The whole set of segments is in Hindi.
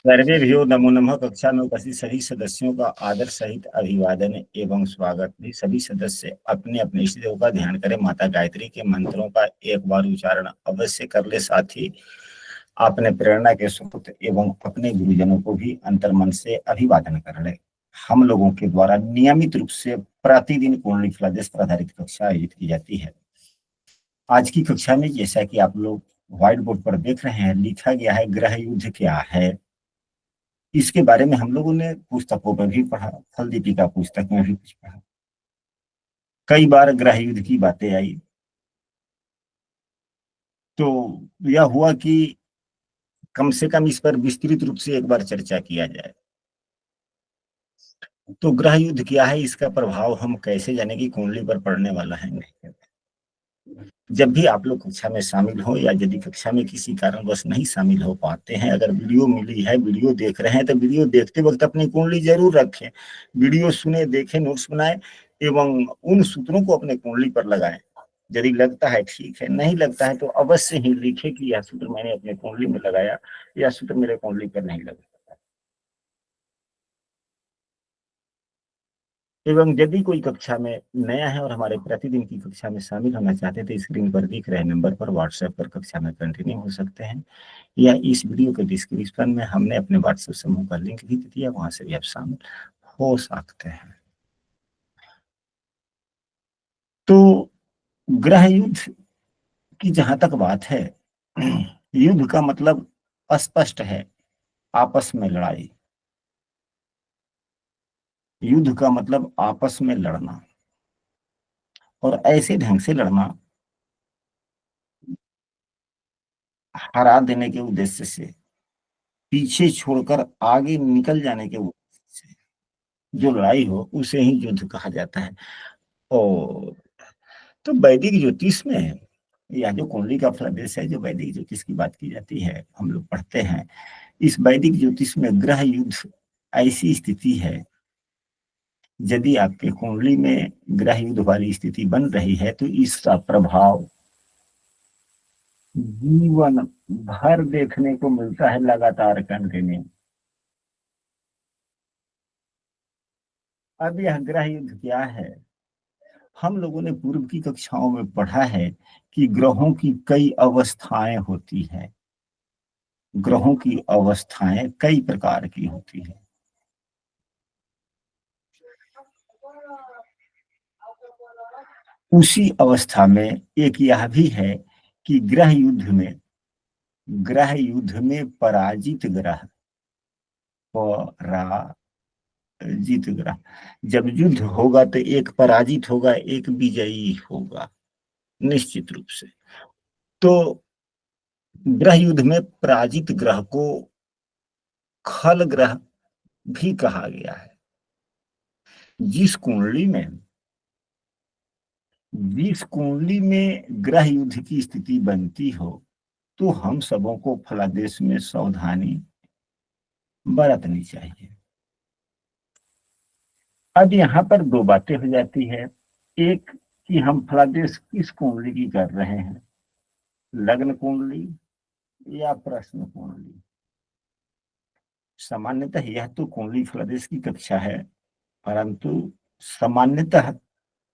सर्वेभ्यो नमो नमः। कक्षा में उपस्थित सभी सदस्यों का आदर सहित अभिवादन एवं स्वागत भी। सभी सदस्य अपने अपने इष्ट देव का ध्यान करें। माता गायत्री के मंत्रों का एक बार उच्चारण अवश्य कर ले। साथ ही अपने प्रेरणा के स्रोत एवं अपने गुरुजनों को भी अंतर्मन से अभिवादन कर ले। हम लोगों के द्वारा नियमित रूप से प्रतिदिन कुंडली फलादेश पर आधारित कक्षा आयोजित की जाती है। आज की कक्षा में जैसा कि आप लोग व्हाइट बोर्ड पर देख रहे हैं, लिखा गया है ग्रह युद्ध क्या है। इसके बारे में हम लोगों ने पुस्तकों में भी पढ़ा, फल दीपिका पुस्तक में भी कुछ पढ़ा। कई बार ग्रह युद्ध की बातें आई, तो यह हुआ कि कम से कम इस पर विस्तृत रूप से एक बार चर्चा किया जाए। तो ग्रह युद्ध क्या है, इसका प्रभाव हम कैसे जाने की कुंडली पर पड़ने वाला है नहीं। जब भी आप लोग कक्षा में शामिल हो या यदि कक्षा में किसी कारणवश नहीं शामिल हो पाते हैं, अगर वीडियो मिली है, वीडियो देख रहे हैं, तो वीडियो देखते वक्त अपनी कुंडली जरूर रखें। वीडियो सुने, देखें, नोट्स बनाएं एवं उन सूत्रों को अपने कुंडली पर लगाएं। यदि लगता है ठीक है, नहीं लगता है तो अवश्य ही लिखे कि यह सूत्र मैंने अपने कुंडली में लगाया, यह सूत्र मेरे कुंडली पर नहीं लगा। एवं यदि कोई कक्षा में नया है और हमारे प्रतिदिन की कक्षा में शामिल होना चाहते हैं, तो स्क्रीन पर दिख रहे नंबर पर व्हाट्सएप पर कक्षा में कंटिन्यू हो सकते हैं, या इस वीडियो के डिस्क्रिप्शन में हमने अपने व्हाट्सएप समूह का लिंक भी दिया, वहां से भी आप शामिल हो सकते हैं। तो ग्रह युद्ध की जहां तक बात है, युद्ध का मतलब स्पष्ट है, आपस में लड़ाई। युद्ध का मतलब आपस में लड़ना, और ऐसे ढंग से लड़ना हरा देने के उद्देश्य से, पीछे छोड़कर आगे निकल जाने के उद्देश्य से जो लड़ाई हो उसे ही युद्ध कहा जाता है। और तो वैदिक ज्योतिष में, या जो कुंडली का फलादेश है, जो वैदिक ज्योतिष की बात की जाती है, हम लोग पढ़ते हैं, इस वैदिक ज्योतिष में ग्रह युद्ध ऐसी स्थिति है, यदि आपके कुंडली में ग्रह युद्ध वाली स्थिति बन रही है तो इसका प्रभाव जीवन भर देखने को मिलता है, लगातार कंटिन्यू। अब यह ग्रह युद्ध क्या है, हम लोगों ने पूर्व की कक्षाओं में पढ़ा है कि ग्रहों की कई अवस्थाएं होती हैं। ग्रहों की अवस्थाएं कई प्रकार की होती हैं। उसी अवस्था में एक यह भी है कि ग्रह युद्ध में पराजित ग्रह, पराजित ग्रह, जब युद्ध होगा तो एक पराजित होगा, एक विजयी होगा निश्चित रूप से। तो ग्रह युद्ध में पराजित ग्रह को खल ग्रह भी कहा गया है। जिस कुंडली में जिस कुंडली में ग्रह युद्ध की स्थिति बनती हो, तो हम सबों को फलादेश में सावधानी बरतनी चाहिए। अब यहाँ पर दो बातें हो जाती है। एक, कि हम फलादेश किस कुंडली की कर रहे हैं, लग्न कुंडली या प्रश्न कुंडली। सामान्यतः यह तो कुंडली फलादेश की कक्षा है, परंतु सामान्यतः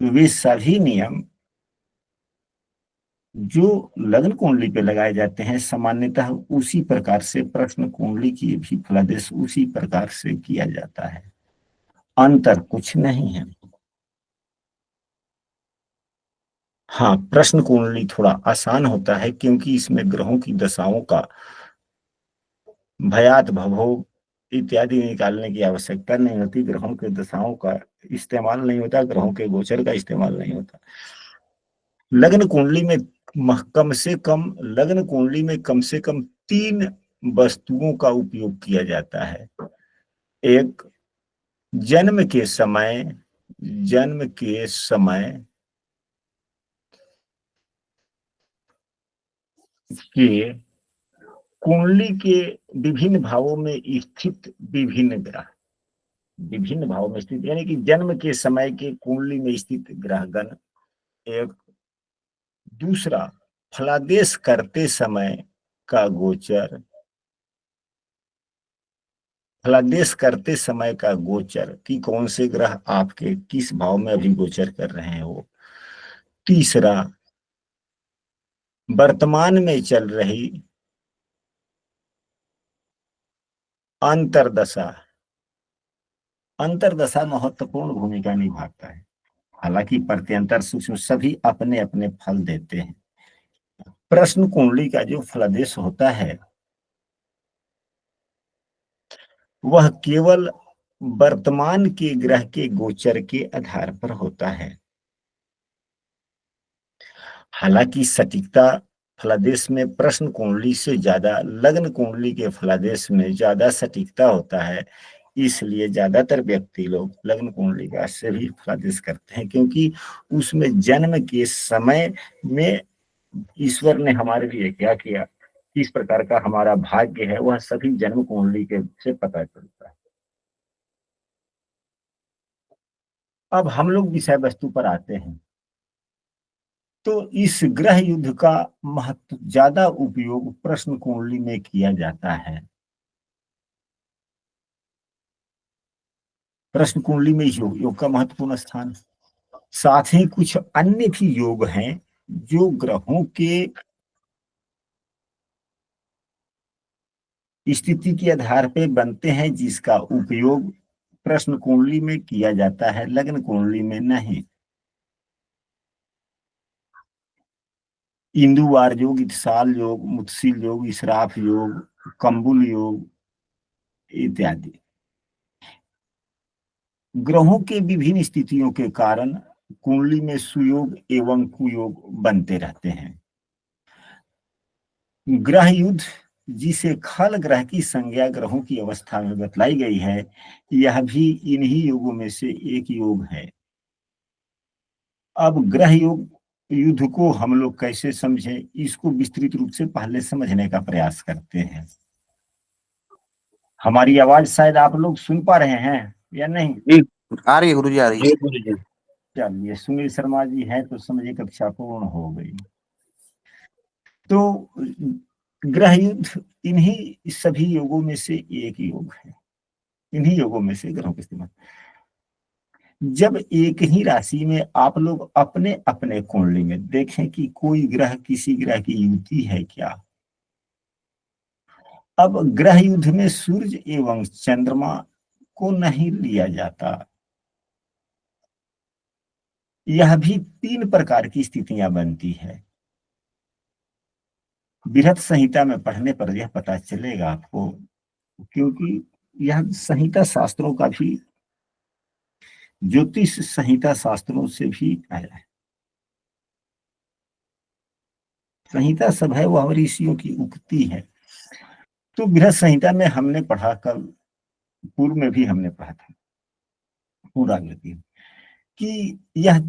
वे सभी नियम जो लग्न कुंडली पे लगाए जाते हैं, सामान्यतः उसी प्रकार से प्रश्न कुंडली की भी फलादेश उसी प्रकार से किया जाता है। अंतर कुछ नहीं है। हाँ, प्रश्न कुंडली थोड़ा आसान होता है, क्योंकि इसमें ग्रहों की दशाओं का भयात भवोग इत्यादि निकालने की आवश्यकता नहीं होती। ग्रहों के दशाओं का इस्तेमाल नहीं होता, ग्रहों के गोचर का इस्तेमाल नहीं होता। लग्न कुंडली में कम से कम तीन वस्तुओं का उपयोग किया जाता है। एक, जन्म के समय जन्म के समय के कुंडली के विभिन्न भावों में स्थित विभिन्न ग्रह, विभिन्न भावों में स्थित यानी कि जन्म के समय के कुंडली में स्थित ग्रहगण एक। दूसरा, फलादेश करते समय का गोचर। फलादेश करते समय का गोचर कि कौन से ग्रह आपके किस भाव में अभी गोचर कर रहे हैं वो। तीसरा, वर्तमान में चल रही अंतरदशा। अंतरदशा महत्वपूर्ण भूमिका निभाता है। हालांकि प्रत्यंतर सूक्ष्म सभी अपने अपने फल देते हैं। प्रश्न कुंडली का जो फलादेश होता है वह केवल वर्तमान के ग्रह के गोचर के आधार पर होता है। हालांकि सटीकता फलादेश में प्रश्न कुंडली से ज्यादा लग्न कुंडली के फलादेश में ज्यादा सटीकता होता है। इसलिए ज्यादातर व्यक्ति लोग लग्न कुंडली का से भी फलादेश करते हैं, क्योंकि उसमें जन्म के समय में ईश्वर ने हमारे लिए क्या किया, किस प्रकार का हमारा भाग्य है, वह सभी जन्म कुंडली के से पता चलता है। अब हम लोग विषय वस्तु पर आते हैं। तो इस ग्रह युद्ध का महत्व ज्यादा उपयोग प्रश्न कुंडली में किया जाता है। प्रश्न कुंडली में योग का महत्वपूर्ण स्थान, साथ ही कुछ अन्य भी योग हैं जो ग्रहों के स्थिति के आधार पर बनते हैं, जिसका उपयोग प्रश्न कुंडली में किया जाता है, लग्न कुंडली में नहीं। इंदु वार योग, इत्साल योग, मुत्सिल योग, इसराफ योग, कंबुल योग इत्यादि ग्रहों के विभिन्न स्थितियों के कारण कुंडली में सुयोग एवं कुयोग बनते रहते हैं। ग्रह युद्ध, जिसे खल ग्रह की संज्ञा ग्रहों की अवस्था में बतलाई गई है, यह भी इन्हीं योगों में से एक योग है। अब ग्रह योग युद्ध को हम लोग कैसे समझें, इसको विस्तृत रूप से पहले समझने का प्रयास करते हैं। हमारी आवाज शायद आप लोग सुन पा रहे हैं या नहीं? आ रही है गुरु जी, आ रही है। चलिए, सुनील शर्मा जी है तो समझिए कक्षा पूर्ण हो गई। तो ग्रह युद्ध इन्हीं सभी योगों में से एक योग है, इन्हीं योगों में से ग्रहों के इस्तेमाल। जब एक ही राशि में आप लोग अपने अपने कुंडली में देखें कि कोई ग्रह किसी ग्रह की युति है क्या। अब ग्रह युद्ध में सूर्य एवं चंद्रमा को नहीं लिया जाता। यह भी तीन प्रकार की स्थितियां बनती है। बृहत संहिता में पढ़ने पर यह पता चलेगा आपको, क्योंकि यह संहिता शास्त्रों का भी, ज्योतिष संहिता शास्त्रों से भी आया है। संहिता सब है वह ऋषियों की उक्ति है। तो बृहत संहिता में हमने पढ़ा, कल पूर्व में भी हमने पढ़ा था पूरा गति, कि यह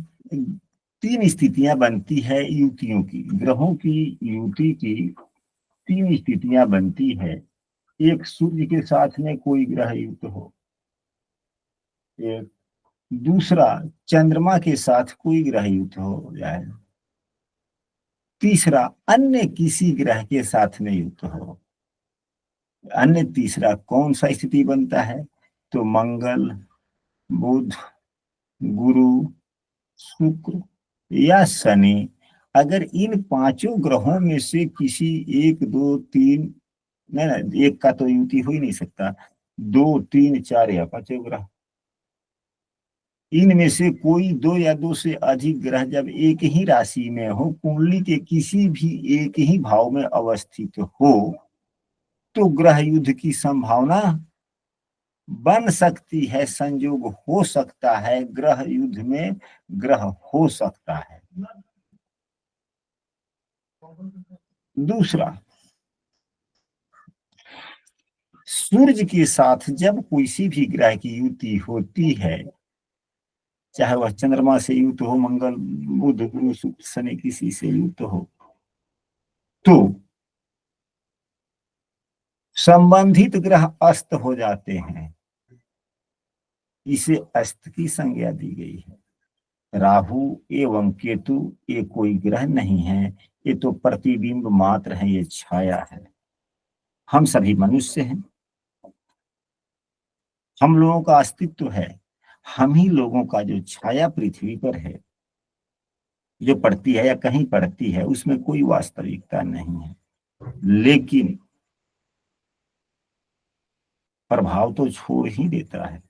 तीन स्थितियां बनती है युतियों की, ग्रहों की युति की तीन स्थितियां बनती है। एक, सूर्य के साथ में कोई ग्रह युक्त हो। एक, दूसरा, चंद्रमा के साथ कोई ग्रह युक्त हो जाए। तीसरा, अन्य किसी ग्रह के साथ में युक्त हो। अन्य तीसरा कौन सा स्थिति बनता है? तो मंगल, बुध, गुरु, शुक्र या शनि। अगर इन पांचों ग्रहों में से किसी एक, दो, तीन, नहीं ना, एक का तो युति हो ही नहीं सकता, दो, तीन, चार या पांचों ग्रह, इनमें से कोई दो या दो से अधिक ग्रह जब एक ही राशि में हो, कुंडली के किसी भी एक ही भाव में अवस्थित हो, तो ग्रह युद्ध की संभावना बन सकती है, संयोग हो सकता है, ग्रह युद्ध में ग्रह हो सकता है। दूसरा, सूर्य के साथ जब किसी भी ग्रह की युति होती है, चाहे वह चंद्रमा से युक्त हो, मंगल, बुध, गुरु, शुक्र, शनि किसी से युक्त हो, तो संबंधित ग्रह अस्त हो जाते हैं। इसे अस्त की संज्ञा दी गई है। राहु एवं केतु ये कोई ग्रह नहीं है, ये तो प्रतिबिंब मात्र है, ये छाया है। हम सभी मनुष्य हैं। हम लोगों का अस्तित्व है, हम ही लोगों का जो छाया पृथ्वी पर है, जो पड़ती है या कहीं पड़ती है, उसमें कोई वास्तविकता नहीं है, लेकिन प्रभाव तो छोड़ ही देता है।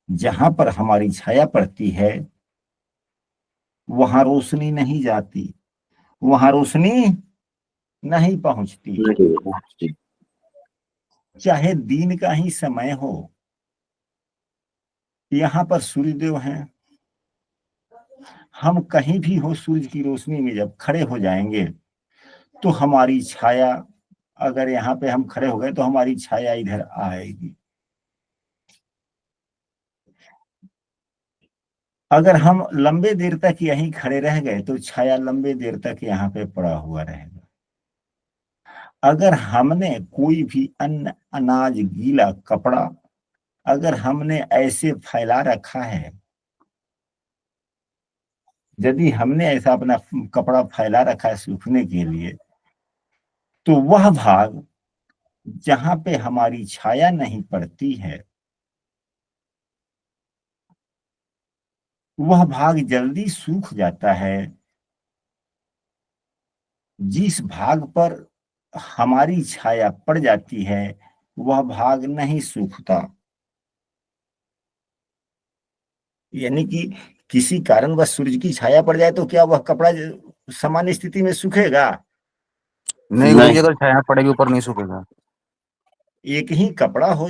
जहां पर हमारी छाया पड़ती है वहां रोशनी नहीं जाती, वहां रोशनी नहीं पहुंचती, चाहे दिन का ही समय हो। यहाँ पर सूर्यदेव हैं, हम कहीं भी हो सूरज की रोशनी में जब खड़े हो जाएंगे तो हमारी छाया, अगर यहाँ पे हम खड़े हो गए तो हमारी छाया इधर आएगी। अगर हम लंबे देर तक यहीं खड़े रह गए तो छाया लंबे देर तक यहाँ पे पड़ा हुआ रहेगा। अगर हमने कोई भी अन्न, अनाज, गीला कपड़ा अगर हमने ऐसे फैला रखा है, यदि हमने ऐसा अपना कपड़ा फैला रखा है सूखने के लिए, तो वह भाग जहां पे हमारी छाया नहीं पड़ती है वह भाग जल्दी सूख जाता है। जिस भाग पर हमारी छाया पड़ जाती है वह भाग नहीं सूखता। यानी कि किसी कारणवश सूरज की छाया पड़ जाए तो क्या वह कपड़ा सामान्य स्थिति में सूखेगा? नहीं गुरुजी, अगर छाया पड़ेगी ऊपर नहीं सूखेगा। एक ही कपड़ा हो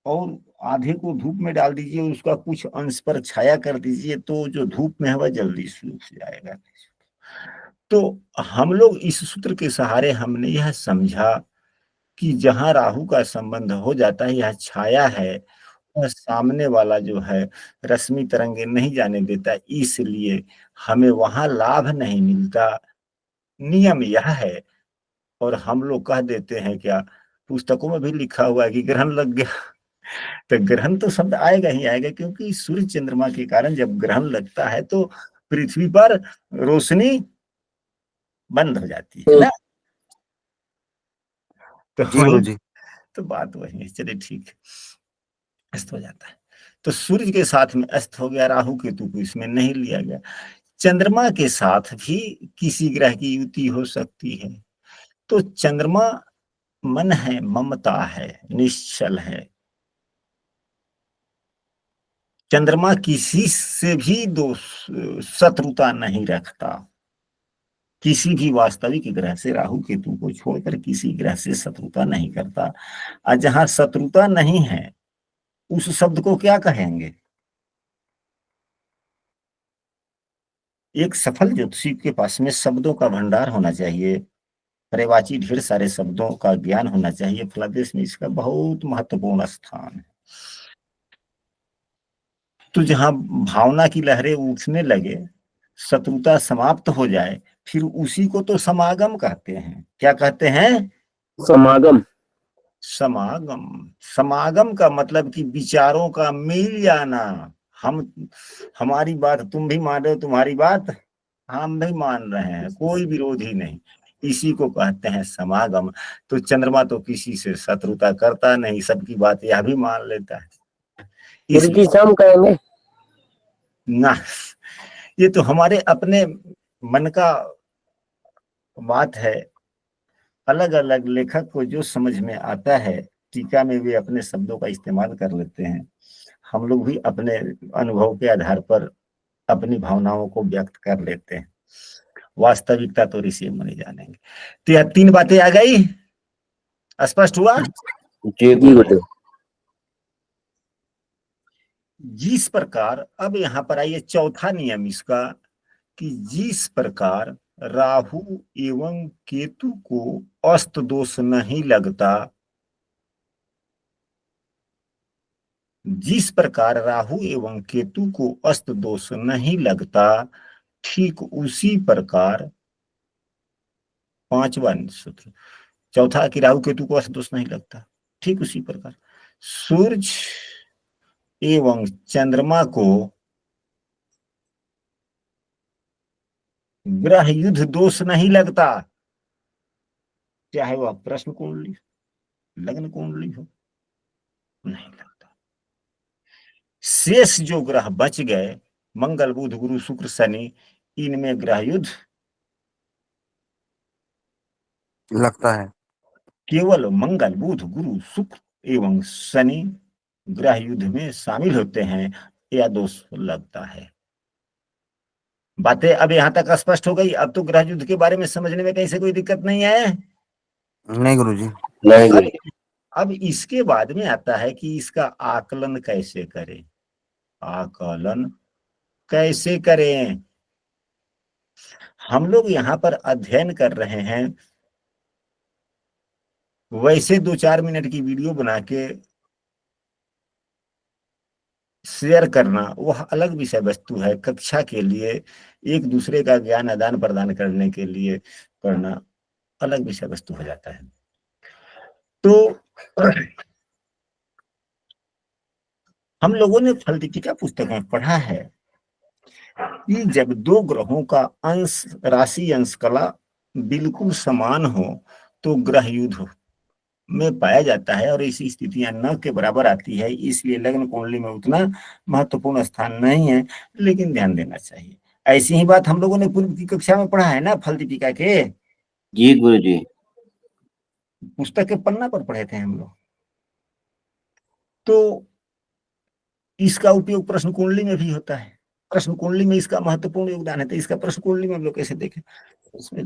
और आधे को धूप में डाल दीजिए, उसका कुछ अंश पर छाया कर दीजिए, तो जो धूप में है वह जल्दी सूख जाएगा। तो हम लोग इस सूत्र के सहारे हमने यह समझा कि जहां राहु का संबंध हो जाता है, यह छाया है, वह सामने वाला जो है रश्मि तरंगे नहीं जाने देता, इसलिए हमें वहां लाभ नहीं मिलता। नियम यह है। और हम लोग कह देते हैं, क्या पुस्तकों में भी लिखा हुआ है कि ग्रहण लग गया। तो ग्रहण तो शब्द आएगा ही आएगा, क्योंकि सूर्य चंद्रमा के कारण जब ग्रहण लगता है तो पृथ्वी पर रोशनी बंद हो जाती है ना। तो जी वही गुरुजी। तो बात वही है। चलिए ठीक है, अस्त हो जाता है। तो सूर्य के साथ में अस्त हो गया, राहु केतु को इसमें नहीं लिया गया। चंद्रमा के साथ भी किसी ग्रह की युति हो सकती है। तो चंद्रमा मन है, ममता है, निश्चल है। चंद्रमा किसी से भी शत्रुता नहीं रखता। किसी भी वास्तविक ग्रह से, राहु केतु को छोड़कर किसी ग्रह से शत्रुता नहीं करता। और जहां शत्रुता नहीं है उस शब्द को क्या कहेंगे? एक सफल ज्योतिषी के पास में शब्दों का भंडार होना चाहिए, पर्यायवाची ढेर सारे शब्दों का ज्ञान होना चाहिए। फलादेश में इसका बहुत महत्वपूर्ण स्थान है। तो जहां भावना की लहरें उठने लगे, शत्रुता समाप्त हो जाए, फिर उसी को तो समागम कहते हैं। क्या कहते हैं? समागम। समागम। समागम का मतलब कि विचारों का मिल जाना। हम हमारी बात तुम भी मान रहे हो, तुम्हारी बात हम भी मान रहे हैं, कोई विरोधी नहीं, इसी को कहते हैं समागम। तो चंद्रमा तो किसी से शत्रुता करता नहीं, सबकी बात यह भी मान लेता है। गुरुजी शाम कहेंगे ना, ये तो हमारे अपने मन का बात है। अलग अलग लेखक को जो समझ में आता है, टीका में भी अपने शब्दों का इस्तेमाल कर लेते हैं। हम लोग भी अपने अनुभव के आधार पर अपनी भावनाओं को व्यक्त कर लेते हैं। वास्तविकता तो ऋषि मुनि जानेंगे। तो यह 3 बातें आ गई, स्पष्ट हुआ? जी गुरुजी। जिस प्रकार, अब यहाँ पर आइए चौथा नियम इसका, कि जिस प्रकार राहु एवं केतु को अस्त दोष नहीं लगता, जिस प्रकार राहु एवं केतु को अस्त दोष नहीं लगता, ठीक उसी प्रकार, 5वां सूत्र, चौथा कि राहु केतु को अस्त दोष नहीं लगता, ठीक उसी प्रकार सूर्य एवं चंद्रमा को ग्रह युद्ध दोष नहीं लगता, चाहे वह प्रश्न कुंडली, लग्न कुंडली हो, नहीं लगता। शेष जो ग्रह बच गए, मंगल बुध गुरु शुक्र शनि, इनमें ग्रह युद्ध लगता है। केवल मंगल बुध गुरु शुक्र एवं शनि ग्रह युद्ध में शामिल होते हैं या दोष लगता है। बातें अब यहां तक स्पष्ट हो गई। अब तो ग्रह युद्ध के बारे में समझने में कहीं से कोई दिक्कत नहीं है। नहीं गुरुजी। नहीं अब, गुरु अब इसके बाद में आता है कि इसका आकलन कैसे करें। आकलन कैसे करें? हम लोग यहाँ पर अध्ययन कर रहे हैं, वैसे 2-4 मिनट की वीडियो बना के शेयर करना वह अलग विषय वस्तु है। कक्षा के लिए एक दूसरे का ज्ञान आदान प्रदान करने के लिए करना अलग विषय वस्तु हो जाता है। तो हम लोगों ने फल दीपिका पुस्तक में पढ़ा है कि जब दो ग्रहों का अंश राशि अंश कला बिल्कुल समान हो तो ग्रह युद्ध में पाया जाता है, और ऐसी स्थितियां न के बराबर आती है। इसलिए लग्न कुंडली में उतना महत्वपूर्ण स्थान नहीं है, लेकिन ध्यान देना चाहिए। ऐसी ही बात हम लोगों ने पूर्व की कक्षा में पढ़ा है ना, फल दीपिका के जी गुरु जी। पुस्तक के पन्ना पर पढ़े थे हम लोग। तो इसका उपयोग प्रश्न कुंडली में भी होता है। प्रश्न कुंडली में इसका महत्वपूर्ण योगदान है। तो इसका प्रश्न कुंडली में हम लोग कैसे देखें उसमें,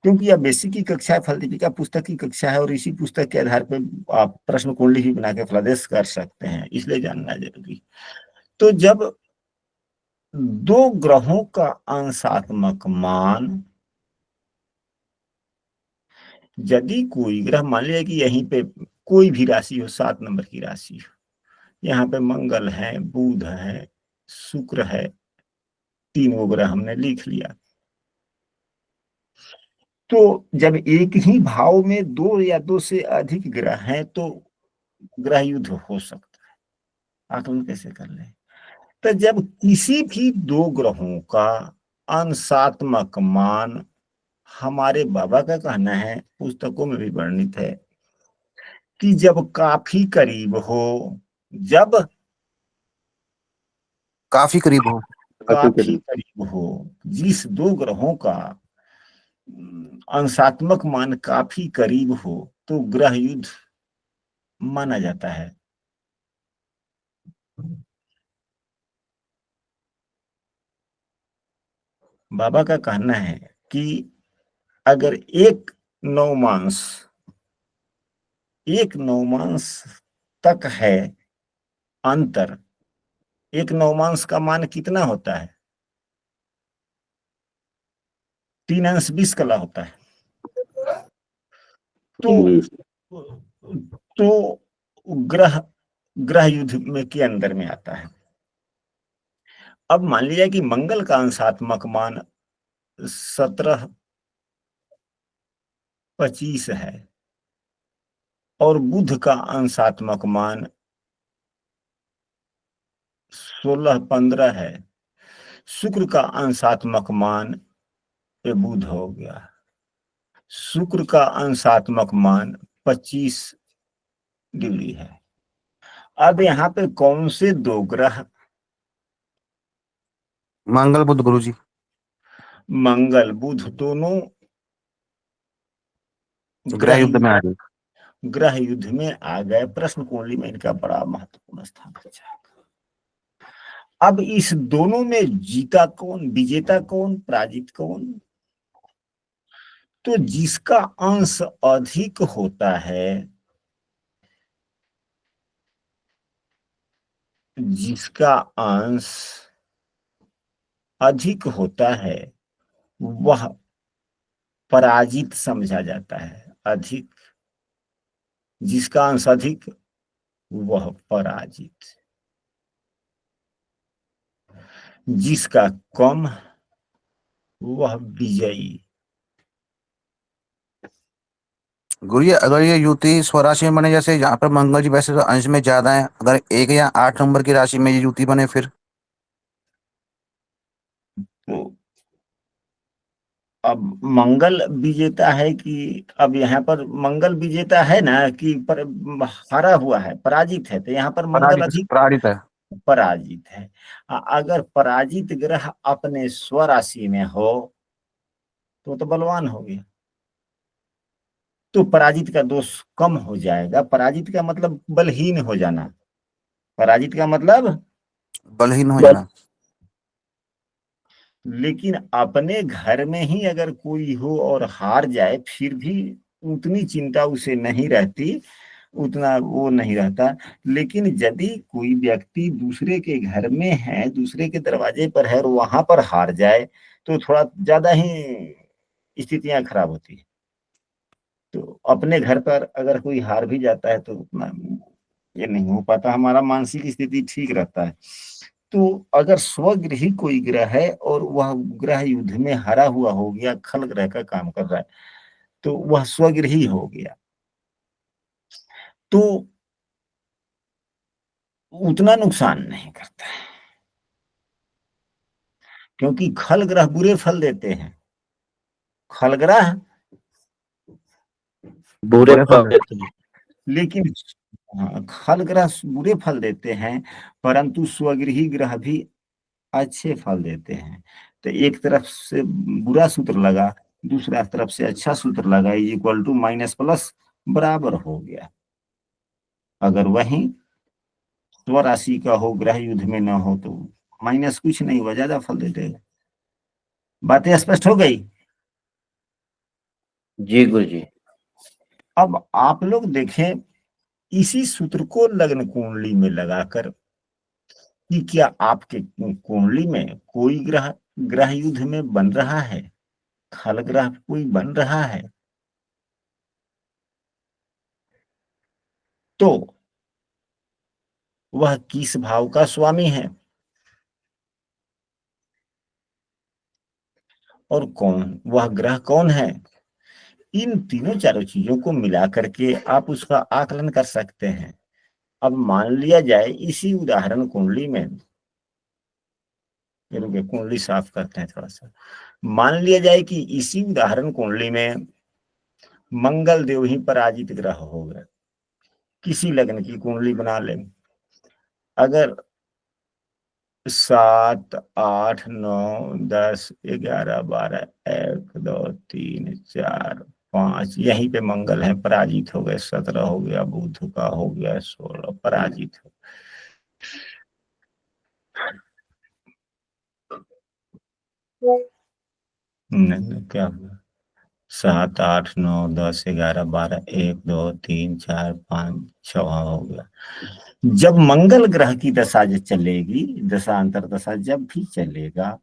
क्योंकि यह बेसिक की कक्षा है, फल दीपिका पुस्तक की कक्षा है, और इसी पुस्तक के आधार पर आप प्रश्न कुंडली भी बना के फलादेश कर सकते हैं, इसलिए जानना जरूरी। तो जब दो ग्रहों का अंशात्मक मान, यदि कोई ग्रह, मान लिया कि यहीं पे कोई भी राशि हो, 7 नंबर की राशि हो, यहाँ पे मंगल है, बुध है, शुक्र है, 3 वो ग्रह हमने लिख लिया। तो जब एक ही भाव में 2 या 2 से अधिक ग्रह हैं तो ग्रह युद्ध हो सकता है। आकलन कैसे कर ले? तो जब किसी भी 2 ग्रहों का अंशात्मक मान, हमारे बाबा का कहना है, पुस्तकों में भी वर्णित है कि जब काफी करीब हो, जब काफी करीब हो। काफी करीब हो, जिस 2 ग्रहों का अंशात्मक मान काफी करीब हो तो ग्रह युद्ध माना जाता है। बाबा का कहना है कि अगर एक नवमांश तक है अंतर, एक नवमांश का मान कितना होता है? 3 अंश 20 कला होता है। तो ग्रह युद्ध में के अंदर में आता है। अब मान लिया कि मंगल का अंशात्मक मान 17-25 है और बुध का अंशात्मक मान 16-15 है, शुक्र का अंशात्मक मान, ये बुध हो गया, शुक्र का अंशात्मक मान 25 डिग्री है। अब यहाँ पे कौन से 2 ग्रह? मंगल बुध गुरुजी। मंगल बुध दोनों ग्रह युद्ध में आ गए। ग्रह युद्ध में आ गए। प्रश्न कुंडली में इनका बड़ा महत्वपूर्ण स्थान है। अब इस दोनों में जीता कौन, विजेता कौन, पराजित कौन? तो जिसका अंश अधिक होता है, जिसका अंश अधिक होता है वह पराजित समझा जाता है। अधिक, जिसका अंश अधिक वह पराजित, जिसका कम वह विजयी। गुरु जी अगर ये युति स्वराशि में बने, जैसे यहाँ पर मंगल जी वैसे तो अंश में ज्यादा है, अगर 1 या 8 नंबर की राशि में ये युति बने फिर? तो अब मंगल विजेता है कि, अब यहाँ पर मंगल विजेता है ना कि हारा हुआ है, पराजित है, तो यहाँ पर मंगल अधिक पराजित है। पराजित है। अगर पराजित ग्रह अपने स्वराशि में हो तो बलवान हो गया, तो पराजित का दोष कम हो जाएगा। पराजित का मतलब बलहीन हो जाना, पराजित का मतलब बलहीन हो जाना। लेकिन अपने घर में ही अगर कोई हो और हार जाए फिर भी उतनी चिंता उसे नहीं रहती, उतना वो नहीं रहता। लेकिन यदि कोई व्यक्ति दूसरे के घर में है, दूसरे के दरवाजे पर है और वहां पर हार जाए तो थोड़ा ज्यादा ही स्थितियां खराब होती है। तो अपने घर पर अगर कोई हार भी जाता है तो उतना ये नहीं हो पाता, हमारा मानसिक स्थिति ठीक रहता है। तो अगर स्वगृही कोई ग्रह है और वह ग्रह युद्ध में हारा हुआ हो गया, खल ग्रह का काम कर रहा है, तो वह स्वगृही हो गया, तो उतना नुकसान नहीं करता है, क्योंकि खल ग्रह बुरे फल देते हैं। खल ग्रह बुरे बुरे फल फल देते हैं। लेकिन हाँ, खल ग्रह बुरे फल देते हैं, परंतु स्वगृही ग्रह भी अच्छे फल देते हैं। तो एक तरफ से बुरा सूत्र लगा, दूसरा तरफ से अच्छा सूत्र लगा, is equal to minus plus बराबर हो गया। अगर वही स्वराशि का हो, ग्रह युद्ध में ना हो, तो माइनस कुछ नहीं हुआ, ज्यादा फल दे देगा। बातें स्पष्ट हो गई। जी गुरुजी। अब आप लोग देखें इसी सूत्र को लग्न कुंडली में लगाकर कि क्या आपके कुंडली में कोई ग्रह ग्रह युद्ध में बन रहा है, खल ग्रह कोई बन रहा है, तो वह किस भाव का स्वामी है और कौन वह ग्रह कौन है। इन तीनों चारों चीजों को मिला करके आप उसका आकलन कर सकते हैं। अब मान लिया जाए इसी उदाहरण कुंडली में, कुंडली साफ करते हैं थोड़ा सा। मान लिया जाए कि इसी उदाहरण कुंडली में मंगल देव ही पराजित ग्रह हो गए, किसी लग्न की कुंडली बना ले, अगर 7 8 9 10 11 12 1 2 3 4 5 यहीं पे मंगल है, पराजित हो गए। 17 हो गया, बुध का हो गया, 16 पराजित हो। नहीं, क्या हुआ, 7 8 9 10 11 12 1 2 3 4 5 6 हो गया। जब मंगल ग्रह की दशा जब चलेगी, दशा अंतर दशा जब भी चलेगा,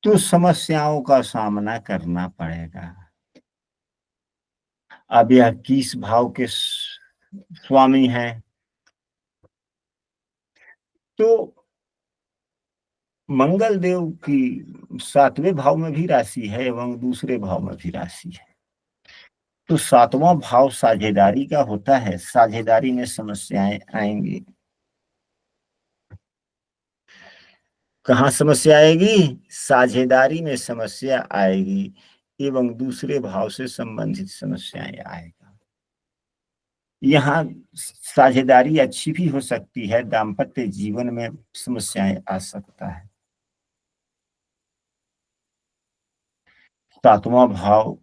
तो समस्याओं का सामना करना पड़ेगा। अब यह किस भाव के स्वामी है, तो मंगल देव की 7वें भाव में भी राशि है एवं दूसरे भाव में भी राशि है। तो 7वां भाव साझेदारी का होता है, साझेदारी में समस्याएं आएंगी। कहाँ समस्या आएगी, साझेदारी में समस्या आएगी एवं दूसरे भाव से संबंधित समस्याएं आएगा। यहाँ साझेदारी अच्छी भी हो सकती है, दाम्पत्य जीवन में समस्याएं आ सकता है। 7वां भाव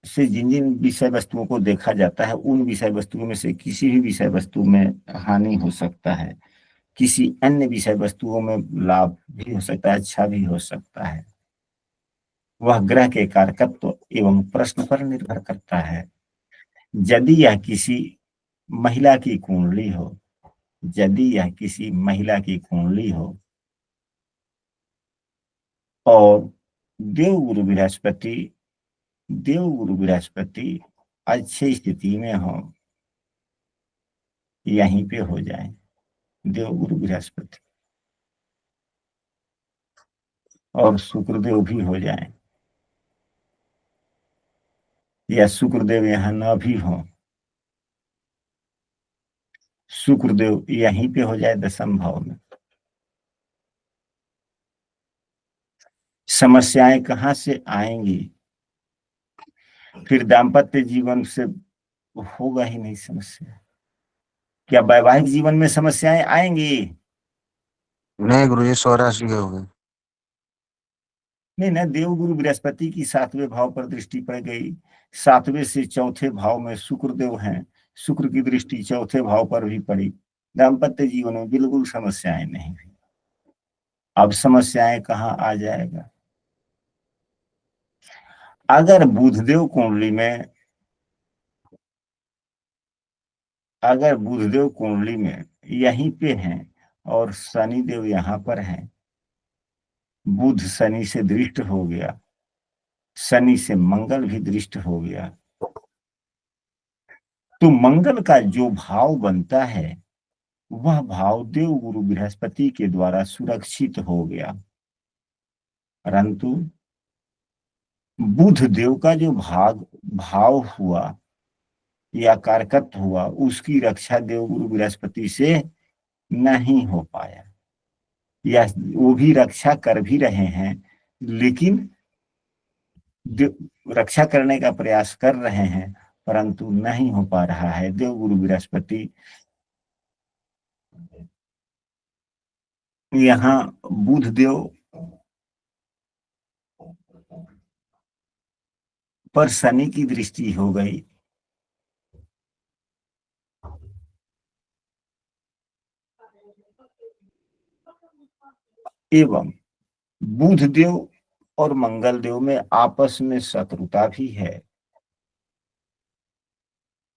से जिन जिन विषय वस्तुओं को देखा जाता है, उन विषय वस्तुओं में से किसी भी विषय वस्तु में हानि हो सकता है, किसी अन्य विषय वस्तुओं में लाभ भी हो सकता है, अच्छा भी हो सकता है। वह ग्रह के कारकत्व एवं प्रश्न पर निर्भर करता है। यदि यह किसी महिला की कुंडली हो, यदि यह किसी महिला की कुंडली हो और देवगुरु बृहस्पति देवगुरु बृहस्पति अच्छी स्थिति में हो, यहीं पे हो जाए देवगुरु बृहस्पति, और शुक्रदेव भी हो जाए, या शुक्रदेव यहाँ न भी हो, शुक्रदेव यहीं पे हो जाए 10वें भाव में, समस्याएं कहाँ से आएंगी? फिर दाम्पत्य जीवन से होगा ही नहीं समस्या। क्या वैवाहिक जीवन में समस्याएं आएंगी? नहीं गुरुजी, स्वराशि के हो गए। नहीं ना, देवगुरु बृहस्पति की 7वें भाव पर दृष्टि पड़ गई। 7वें से चौथे भाव में शुक्र देव हैं, शुक्र की दृष्टि चौथे भाव पर भी पड़ी। दाम्पत्य जीवन में बिल्कुल समस्याएं नहीं हुई। अब समस्याएं कहाँ आ जाएगा? अगर बुधदेव कुंडली में, अगर बुधदेव कुंडली में यहीं पे हैं और शनिदेव यहाँ पर हैं, बुध शनि से दृष्ट हो गया, शनि से मंगल भी दृष्ट हो गया, तो मंगल का जो भाव बनता है वह भाव देव गुरु बृहस्पति के द्वारा सुरक्षित हो गया। परंतु बुध देव का जो भाव हुआ या कारकत्व हुआ, उसकी रक्षा देव गुरु बृहस्पति से नहीं हो पाया। या वो भी रक्षा कर भी रहे हैं, लेकिन रक्षा करने का प्रयास कर रहे हैं, परंतु नहीं हो पा रहा है। देव गुरु बृहस्पति यहाँ बुध देव पर शनि की दृष्टि हो गई, एवं बुध देव और मंगल देव में आपस में शत्रुता भी है।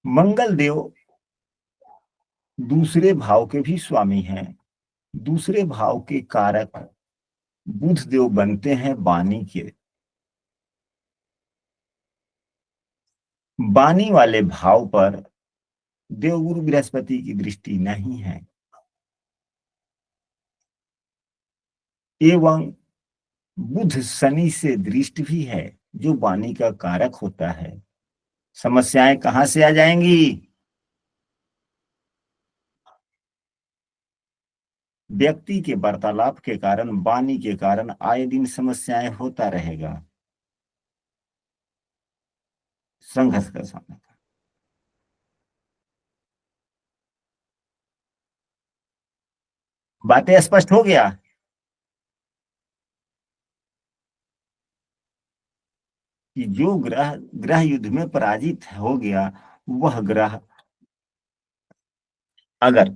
मंगल देव दूसरे भाव के भी स्वामी हैं। दूसरे भाव के कारक बुध देव बनते हैं वाणी के। वाणी वाले भाव पर देवगुरु बृहस्पति की दृष्टि नहीं है, एवं बुध शनि से दृष्ट भी है, जो वाणी का कारक होता है। समस्याएं कहां से आ जाएंगी? व्यक्ति के वार्तालाप के कारण, वाणी के कारण आए दिन समस्याएं होता रहेगा। संघर्ष का सामना। बातें स्पष्ट हो गया? कि जो ग्रह ग्रह युद्ध में पराजित हो गया, वह ग्रह अगर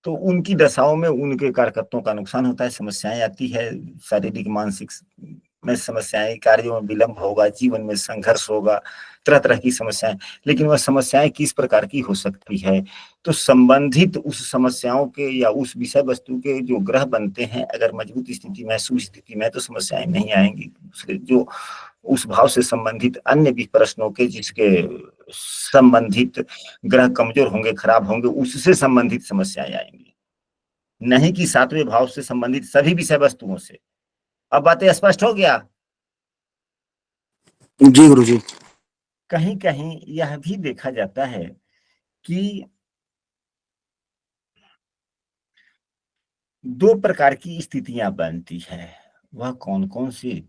तो उनकी दशाओं में उनके कारकत्वों का नुकसान होता है, समस्याएं आती है, शारीरिक मानसिक में समस्याएं, कार्यों में विलंब होगा, जीवन में संघर्ष होगा, तरह तरह की समस्याएं। लेकिन वह समस्याएं किस प्रकार की हो सकती है? तो संबंधित उस समस्याओं के या उस विषय वस्तु के जो ग्रह बनते हैं, अगर मजबूत स्थिति में, शुभ स्थिति में, तो समस्याएं नहीं आएंगी। दूसरे जो उस भाव से संबंधित अन्य भी प्रश्नों के जिसके संबंधित ग्रह कमजोर होंगे, खराब होंगे, उससे संबंधित समस्याएं आएंगी, नहीं कि 7वें भाव से संबंधित सभी विषय वस्तुओं से। अब बातें स्पष्ट हो गया? जी गुरुजी। कहीं कहीं यह भी देखा जाता है कि 2 प्रकार की स्थितियां बनती है। वह कौन कौन सी?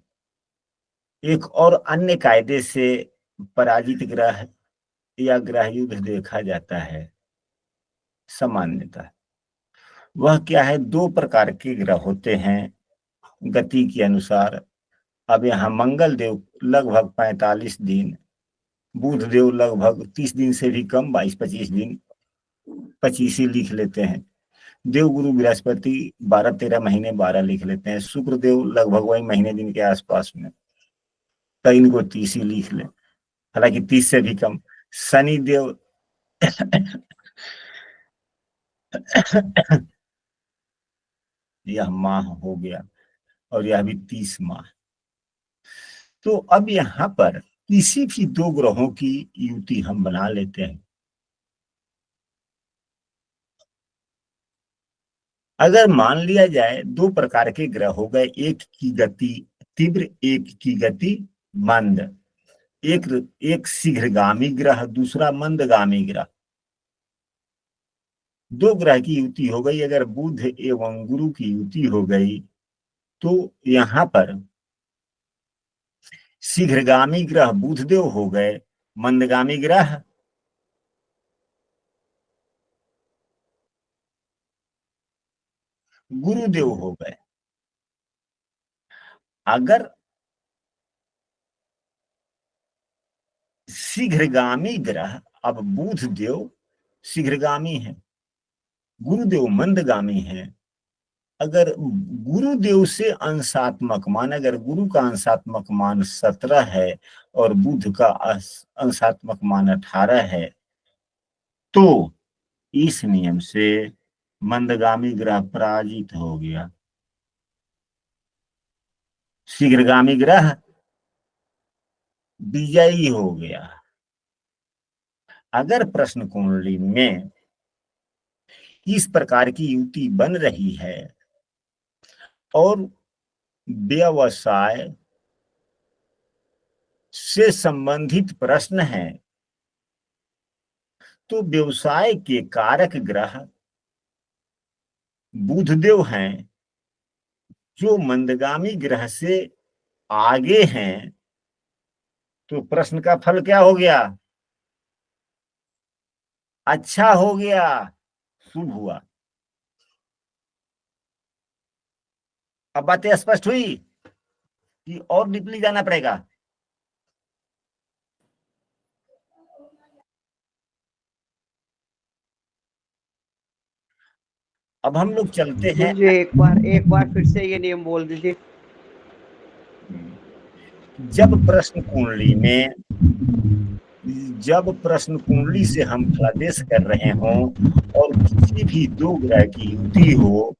एक और अन्य कायदे से पराजित ग्रह या ग्रह युद्ध देखा जाता है सामान्यतः। वह क्या है? 2 प्रकार के ग्रह होते हैं गति के अनुसार। अब यहाँ मंगल देव लगभग 45 दिन, बुध देव लगभग 30 दिन से भी कम, 22-25 दिन, 25 ही लिख लेते हैं। देव गुरु बृहस्पति 12-13 महीने 12 लिख लेते हैं। शुक्र देव लगभग वही महीने दिन के आसपास में, तो इनको 30 ही लिख लें, हालांकि 30 से भी कम। शनि देव यह माह हो गया, और यह भी 30 माह। तो अब यहाँ पर किसी भी 2 ग्रहों की युति हम बना लेते हैं। अगर मान लिया जाए 2 प्रकार के ग्रह हो गए, एक की गति तीव्र, एक की गति मंद, एक शीघ्रगामी ग्रह, दूसरा मंदगामी ग्रह। दो ग्रह की युति हो गई, अगर बुध एवं गुरु की युति हो गई तो यहां पर शीघ्रगामी ग्रह बुधदेव हो गए, मंदगामी ग्रह गुरुदेव हो गए। अगर शीघ्रगामी ग्रह, अब बुधदेव शीघ्रगामी है, गुरुदेव मंदगामी है, अगर गुरुदेव से अंशात्मक मान, अगर गुरु का अंशात्मक मान 17 है और बुध का अंशात्मक मान 18 है, तो इस नियम से मंदगामी ग्रह पराजित हो गया, शीघ्रगामी ग्रह विजयी हो गया। अगर प्रश्न कुंडली में इस प्रकार की युति बन रही है और व्यवसाय से संबंधित प्रश्न है, तो व्यवसाय के कारक ग्रह बुधदेव हैं, जो मंदगामी ग्रह से आगे हैं, तो प्रश्न का फल क्या हो गया? अच्छा हो गया, शुभ हुआ। अब बातें स्पष्ट हुई कि और डीपली जाना पड़ेगा? अब हम लोग चलते हैं, मुझे एक बार फिर से ये नियम बोल दीजिए। जब प्रश्न कुंडली से हम फलादेश कर रहे हों और किसी भी दो ग्रह की युति हो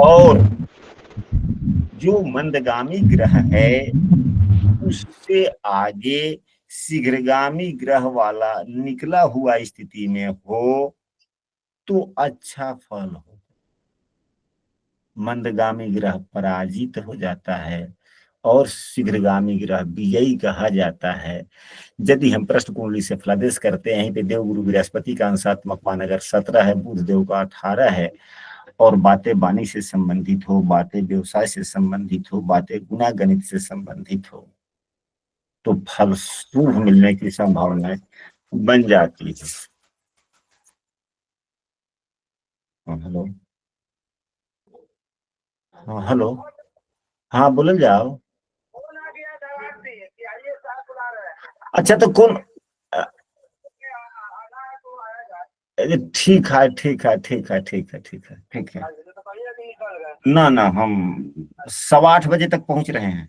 और जो मंदगामी ग्रह है उससे आगे शीघ्रगामी ग्रह वाला निकला हुआ स्थिति में हो, तो अच्छा फल हो। मंदगामी ग्रह पराजित हो जाता है और शीघ्रगामी ग्रह विजयी कहा जाता है। यदि हम प्रश्न कुंडली से फलादेश करते हैं, यहीं पे देव गुरु बृहस्पति का अंशात्मक मान अगर 17 है, बुध देव का 18 है, और बातें वाणी से संबंधित हो, बातें व्यवसाय से संबंधित हो, बातें गुना गणित से संबंधित हो, तो फल शुभ मिलने की संभावना बन जाती है। हेलो, हाँ हेलो, हाँ बोल जाओ। अच्छा तो कौन? ठीक है ठीक है ठीक है ठीक है ठीक है ठीक है। ना ना, हम 8:15 बजे तक पहुंच रहे हैं।